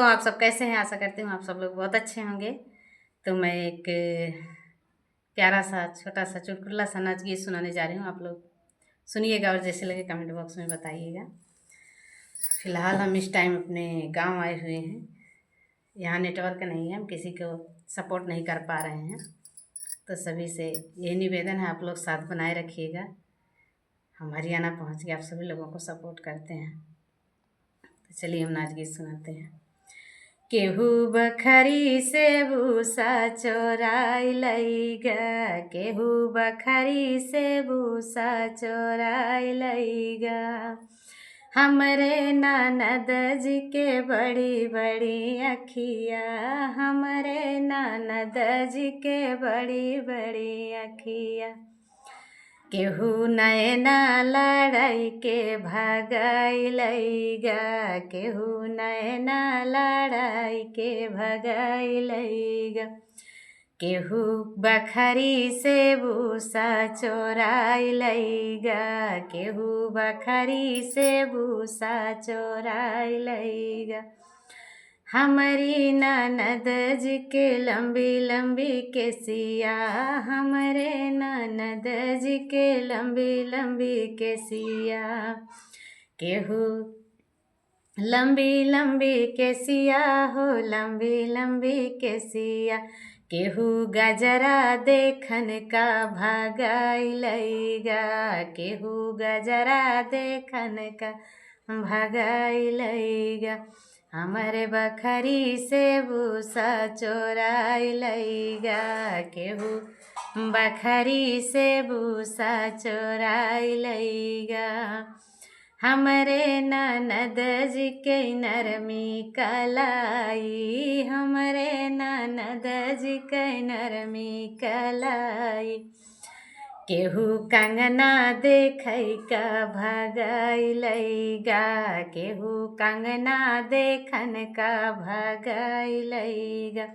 दोस्तों, आप सब कैसे हैं? आशा करती हूँ आप सब लोग बहुत अच्छे होंगे। तो मैं एक प्यारा सा छोटा सा चुटकुला सा नाच गीत सुनाने जा रही हूँ। आप लोग सुनिएगा और जैसे लगे कमेंट बॉक्स में बताइएगा। फ़िलहाल हम इस टाइम अपने गांव आए हुए हैं। यहाँ नेटवर्क नहीं है, हम किसी को सपोर्ट नहीं कर पा रहे हैं। तो सभी से ये निवेदन है, आप लोग साथ बनाए रखिएगा। हम हरियाणा पहुँच के आप सभी लोगों को सपोर्ट करते हैं। तो चलिए हम नाच गीत सुनाते हैं। केहू बखरी से भूसा चोराई लईगा, केहू बखरी से भूसा चोराई लईगा। हमरे ननद जी के बड़ी बड़ी अखिया, हमरे ननद जी के बड़ी बड़ी अखिया। केहू नैना लड़ाई के भगाई लईगा, केहू नैना लड़ाई के भगाई लईगा। केहू बखरी से भूसा चोराई लईगा, केहू बखरी से भूसा चोराई लईगा। हमारी ननद जी के लंबी लंबी केसिया, हमरे ननद जी के लंबी लंबी केसिया। केहू लंबी लंबी केसिया हो, लंबी लंबी केसिया। केहू गजरा देखन का भगाई लईगा, केहू गजरा देखन का भगाई लईगा। हमरे बखरी से भूसा चोराई लईगा, केहू बखरी से भूसा चोराई लईगा। हमरे ननद जी के नरमी कलाई, हमरे ननद जी के नरमी कलाई। केहू कंगना देखै का भगाई लईगा, केहू कंगना देखन का भगाई लईगा।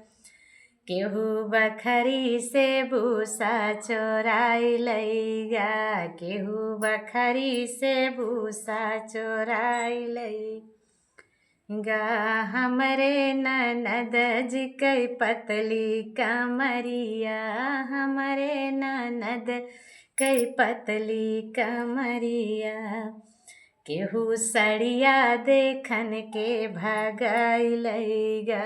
केहू बखरी से भूसा चोराई लईगा, केहू बखरी से भूसा चोराई लईगा। हमरे ननद जी के पतली कमरिया, हमरे ननद के पतली कमरिया। केहू सड़िया देखन के भगाई लईगा,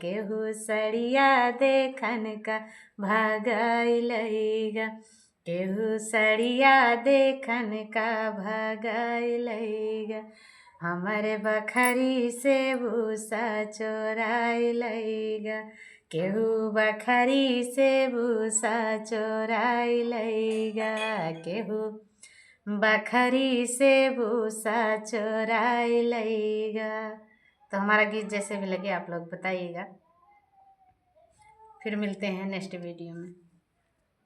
केहू सड़िया देखन का भगाई लईगा। केहू सड़िया देखन का भगाई लईगा। हमरे बखरी से भूसा चोराई लईगा, केहू बखरी से भूसा चोराई लईगा। केहू बखरी से भूसा चोराई लईगा। तो हमारा गीत जैसे भी लगे आप लोग बताइएगा। फिर मिलते हैं नेक्स्ट वीडियो में।